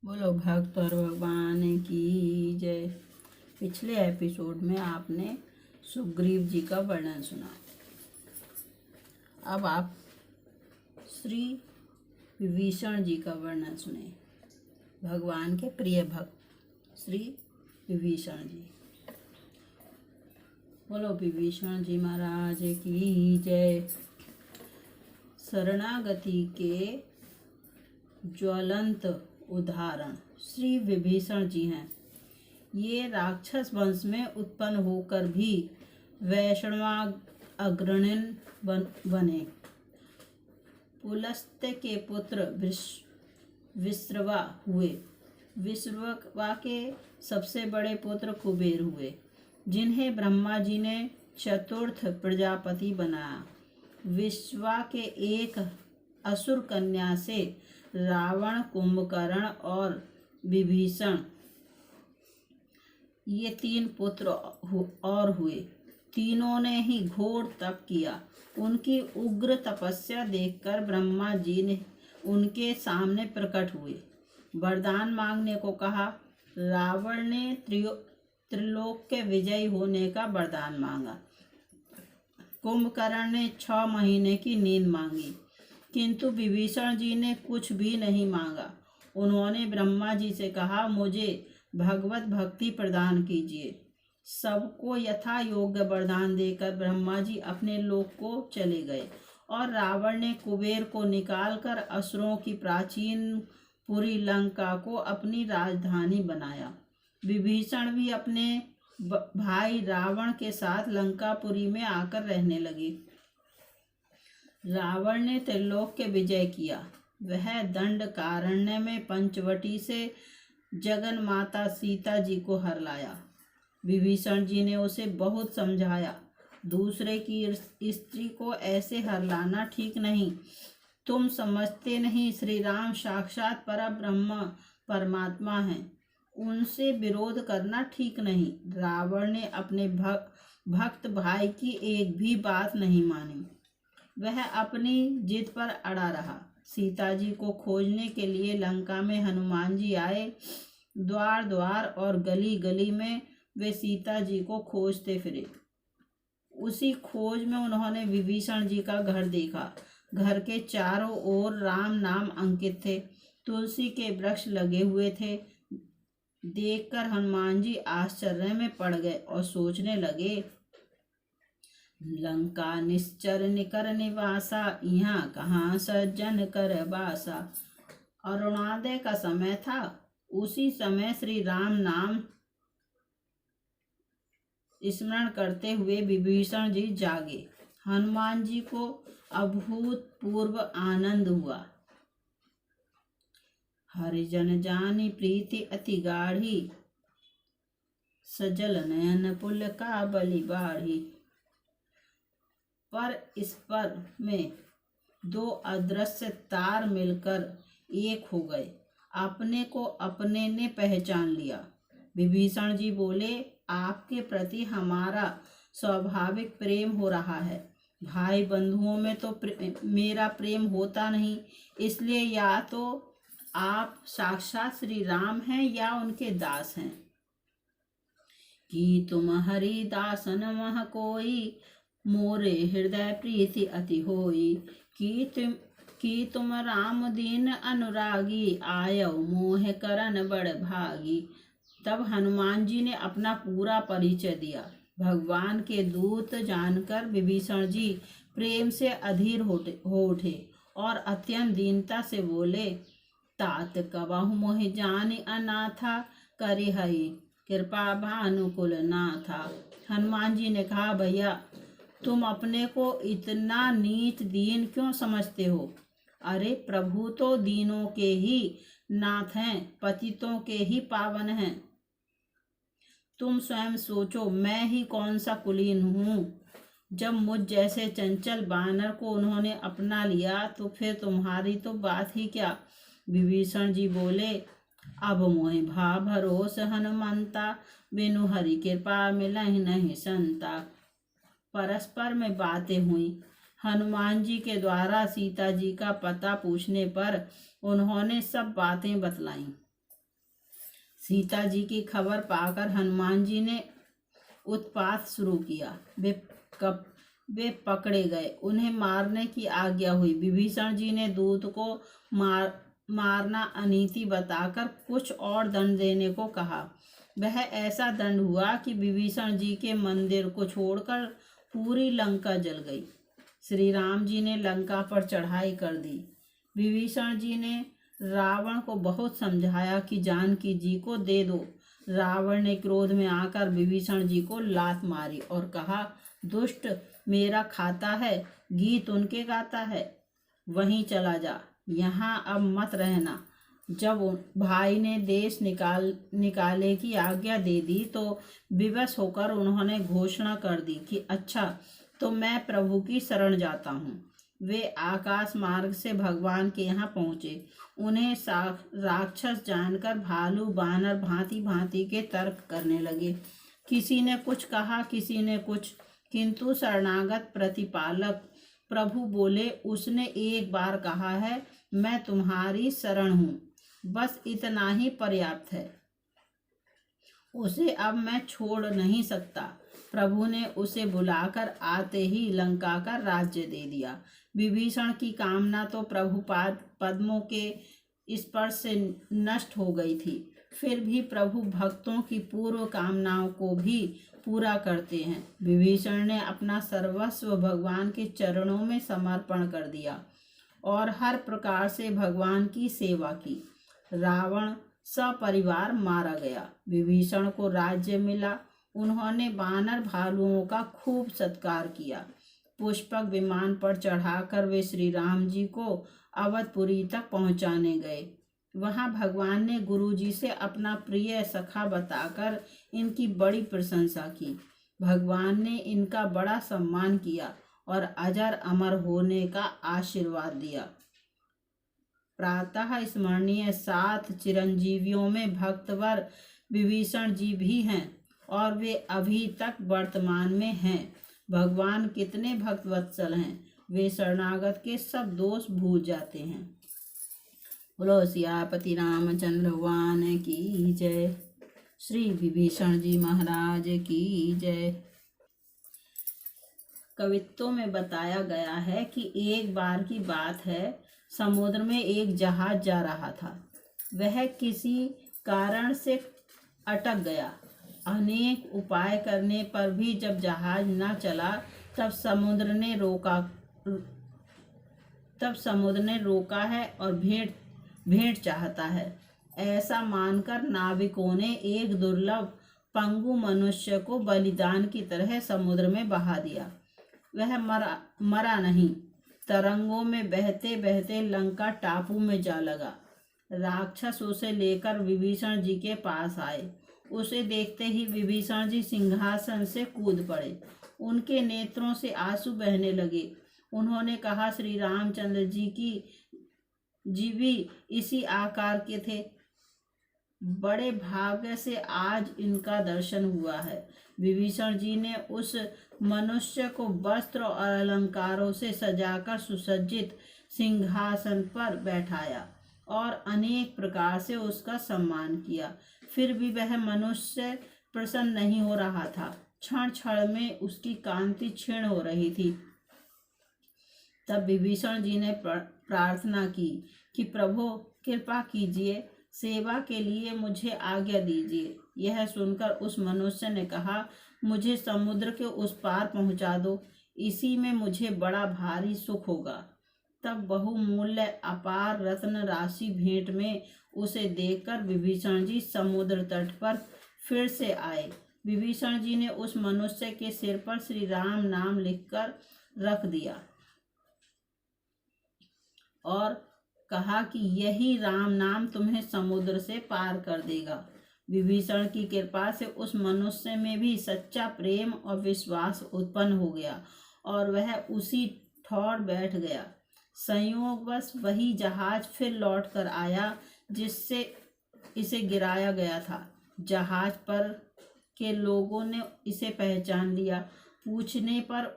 बोलो भक्त और भगवान की जय। पिछले एपिसोड में आपने सुग्रीव जी का वर्णन सुना। अब आप श्री विभीषण जी का वर्णन सुने। भगवान के प्रिय भक्त श्री विभीषण जी। बोलो विभीषण जी महाराज की जय। शरणागति के ज्वलंत उदाहरण श्री विभीषण जी हैं। ये राक्षस वंश में उत्पन्न होकर भी वैष्णवाग्रणी बने। पुलस्त्य के पुत्र विश्रवा हुए। विश्रवा के सबसे बड़े पुत्र कुबेर हुए, जिन्हें ब्रह्मा जी ने चतुर्थ प्रजापति बनाया। विश्रवा के एक असुर कन्या से रावण, कुंभकर्ण और विभीषण ये 3 पुत्र और हुए। तीनों ने ही घोर तप किया। उनकी उग्र तपस्या देखकर ब्रह्मा जी ने उनके सामने प्रकट हुए। वरदान मांगने को कहा। रावण ने त्रिलोक के विजयी होने का वरदान मांगा। कुंभकर्ण ने 6 महीने की नींद मांगी, किंतु विभीषण जी ने कुछ भी नहीं मांगा। उन्होंने ब्रह्मा जी से कहा, मुझे भगवत भक्ति प्रदान कीजिए। सबको यथा योग्य वरदान देकर ब्रह्मा जी अपने लोक को चले गए और रावण ने कुबेर को निकालकर असुरों की प्राचीन पुरी लंका को अपनी राजधानी बनाया। विभीषण भी अपने भाई रावण के साथ लंकापुरी में आकर रहने लगे। रावण ने त्रिलोक के विजय किया। वह दंडकारण्य में पंचवटी से जगन माता सीता जी को हर लाया। विभीषण जी ने उसे बहुत समझाया। दूसरे की स्त्री को ऐसे हर लाना ठीक नहीं। तुम समझते नहीं, श्री राम साक्षात परब्रह्म परमात्मा हैं। उनसे विरोध करना ठीक नहीं। रावण ने अपने भक्त भाई की एक भी बात नहीं मानी। वह अपनी जिद पर अड़ा रहा। सीता जी को खोजने के लिए लंका में हनुमान जी आए। द्वार द्वार और गली गली में वे सीता जी को खोजते फिरे। उसी खोज में उन्होंने विभीषण जी का घर देखा। घर के चारों ओर राम नाम अंकित थे। तुलसी के वृक्ष लगे हुए थे। देखकर हनुमान जी आश्चर्य में पड़ गए और सोचने लगे, लंका निश्चर निकर निवासा, यहाँ कहाँ सज्जन कर बासा। अरुणादय का समय था। उसी समय श्री राम नाम स्मरण करते हुए विभीषण जी जागे। हनुमान जी को अभूतपूर्व आनंद हुआ। हरिजन जानी प्रीति अति गाढ़ी, सजल नयन पुल का बलि बाढ़ी। पर इस पर में 2 अदृश्य तार मिलकर एक हो गए। अपने को अपने ने पहचान लिया। विभीषण जी बोले, आपके प्रति हमारा स्वाभाविक प्रेम हो रहा है। भाई बंधुओं में तो मेरा प्रेम होता नहीं। इसलिए या तो आप साक्षात श्री राम हैं या उनके दास हैं। कि तुम हरि दासन मह कोई, मोरे हृदय प्रीति अति होई। कि तुम राम दीन अनुरागी, आयो मोह करन बड़ भागी। तब हनुमान जी ने अपना पूरा परिचय दिया। भगवान के दूत जानकर विभीषण जी प्रेम से अधीर हो उठे और अत्यंत दीनता से बोले, तात कबहु मोहि जानि अनाथा, करे हरि कृपा भानुकुल नाथा। हनुमान जी ने कहा, भैया तुम अपने को इतना नीच दीन क्यों समझते हो? अरे प्रभु तो दीनों के ही नाथ हैं, पतितों के ही पावन हैं। तुम स्वयं सोचो, मैं ही कौन सा कुलीन हूँ? जब मुझ जैसे चंचल बानर को उन्होंने अपना लिया तो फिर तुम्हारी तो बात ही क्या। विभीषण जी बोले, अब मोहि भा भरोस हनुमंता, बिनु हरि कृपा मिलहि नहीं संता। परस्पर में बातें हुई। हनुमान जी के द्वारा सीता जी का पता पूछने पर उन्होंने सब बातें बतलाईं। सीता जी की खबर पाकर हनुमान जी ने उत्पात शुरू किया। वे पकड़े गए, उन्हें मारने की आज्ञा हुई। विभीषण जी ने दूत को मारना अनीति बताकर कुछ और दंड देने को कहा। वह ऐसा दंड हुआ कि विभीषण जी के मंदिर को छोड़कर पूरी लंका जल गई। श्री राम जी ने लंका पर चढ़ाई कर दी। विभीषण जी ने रावण को बहुत समझाया कि जानकी जी को दे दो। रावण ने क्रोध में आकर विभीषण जी को लात मारी और कहा, दुष्ट, मेरा खाता है, गीत उनके गाता है, वहीं चला जा, यहाँ अब मत रहना। जब भाई ने देश निकाले की आज्ञा दे दी तो विवश होकर उन्होंने घोषणा कर दी कि अच्छा, तो मैं प्रभु की शरण जाता हूँ। वे आकाश मार्ग से भगवान के यहाँ पहुँचे। उन्हें राक्षस जानकर भालू बानर भांति भांति के तर्क करने लगे। किसी ने कुछ कहा, किसी ने कुछ, किंतु शरणागत प्रतिपालक प्रभु बोले, उसने एक बार कहा है, मैं तुम्हारी शरण हूँ, बस इतना ही पर्याप्त है, उसे अब मैं छोड़ नहीं सकता। प्रभु ने उसे बुलाकर आते ही लंका का राज्य दे दिया। विभीषण की कामना तो प्रभुपाद पद्मों के स्पर्श से नष्ट हो गई थी, फिर भी प्रभु भक्तों की पूर्व कामनाओं को भी पूरा करते हैं। विभीषण ने अपना सर्वस्व भगवान के चरणों में समर्पण कर दिया और हर प्रकार से भगवान की सेवा की। रावण सपरिवार मारा गया। विभीषण को राज्य मिला। उन्होंने बानर भालुओं का खूब सत्कार किया। पुष्पक विमान पर चढ़ाकर वे श्री राम जी को अवधपुरी तक पहुंचाने गए। वहां भगवान ने गुरु जी से अपना प्रिय सखा बताकर इनकी बड़ी प्रशंसा की। भगवान ने इनका बड़ा सम्मान किया और अजर अमर होने का आशीर्वाद दिया। प्रातः स्मरणीय 7 चिरंजीवियों में भक्तवर विभीषण जी भी हैं और वे अभी तक वर्तमान में हैं। भगवान कितने भक्तवत्सल हैं, वे शरणागत के सब दोष भूल जाते हैं। बोलो सियापति रामचंद्र भगवान की जय। श्री विभीषण जी महाराज की जय। कवित्तों में बताया गया है कि एक बार की बात है, समुद्र में एक जहाज जा रहा था। वह किसी कारण से अटक गया। अनेक उपाय करने पर भी जब जहाज न चला, तब समुद्र ने रोका है और भेंट चाहता है। ऐसा मानकर नाविकों ने एक दुर्लभ पंगु मनुष्य को बलिदान की तरह समुद्र में बहा दिया। वह मरा नहीं, तरंगों में बहते बहते लंका टापू में जा लगा। राक्षस उसे लेकर विभीषण जी के पास आए। उसे देखते ही विभीषण जी सिंहासन से कूद पड़े। उनके नेत्रों से आंसू बहने लगे। उन्होंने कहा, श्री रामचंद्र जी भी इसी आकार के थे। बड़े भाग्य से आज इनका दर्शन हुआ है। विभीषण जी ने उस मनुष्य को वस्त्र और अलंकारों से सजाकर सुसज्जित सिंहासन पर बैठाया और अनेक प्रकार से उसका सम्मान किया। फिर भी वह मनुष्य प्रसन्न नहीं हो रहा था। क्षण क्षण में उसकी कांति क्षीण हो रही थी। तब विभीषण जी ने प्रार्थना की कि प्रभु कृपा कीजिए, सेवा के लिए मुझे आज्ञा दीजिए। यह सुनकर उस मनुष्य ने कहा, मुझे समुद्र के उस पार पहुंचा दो, इसी में मुझे बड़ा भारी सुख होगा। तब बहुमूल्य अपार रत्न राशि भेंट में उसे देखकर विभीषण जी समुद्र तट पर फिर से आए। विभीषण जी ने उस मनुष्य के सिर पर श्री राम नाम लिखकर रख दिया और कहा कि यही राम नाम तुम्हें समुद्र से पार कर देगा। विभीषण की कृपा से उस मनुष्य में भी सच्चा प्रेम और विश्वास उत्पन्न हो गया और वह उसी ठौर बैठ गया। संयोगवश वही जहाज फिर लौट कर आया जिससे इसे गिराया गया था। जहाज पर के लोगों ने इसे पहचान लिया। पूछने पर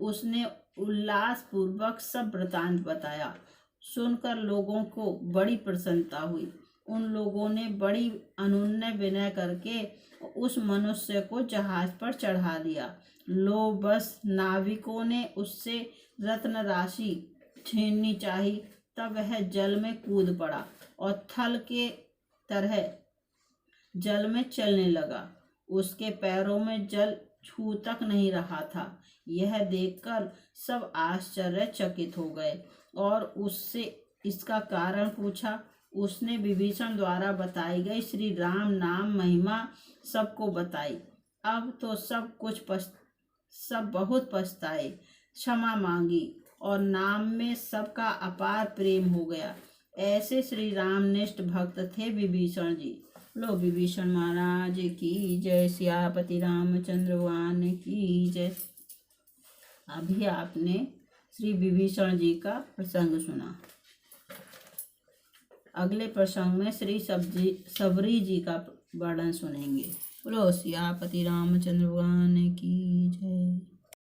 उसने उल्लासपूर्वक सब वृतांत बताया। सुनकर लोगों को बड़ी प्रसन्नता हुई। उन लोगों ने बड़ी अनुनय विनय करके उस मनुष्य को जहाज पर चढ़ा दिया। लो बस नाविकों ने उससे रत्न राशि छीननी चाही, तब वह जल में कूद पड़ा और थल के तरह जल में चलने लगा। उसके पैरों में जल छू तक नहीं रहा था। यह देखकर सब आश्चर्यचकित हो गए और उससे इसका कारण पूछा। उसने विभीषण द्वारा बताई गई श्री राम नाम महिमा सबको बताई। अब तो सब बहुत पछताए, क्षमा मांगी और नाम में सबका अपार प्रेम हो गया। ऐसे श्री रामनिष्ठ भक्त थे विभीषण जी। लो विभीषण महाराज की जय, सियापति रामचंद्र भगवान की जय। अभी आपने श्री विभीषण जी का प्रसंग सुना। अगले प्रसंग में श्री सबरी जी का वर्णन सुनेंगे। बोलो सियापति रामचंद्र भगवान की जय।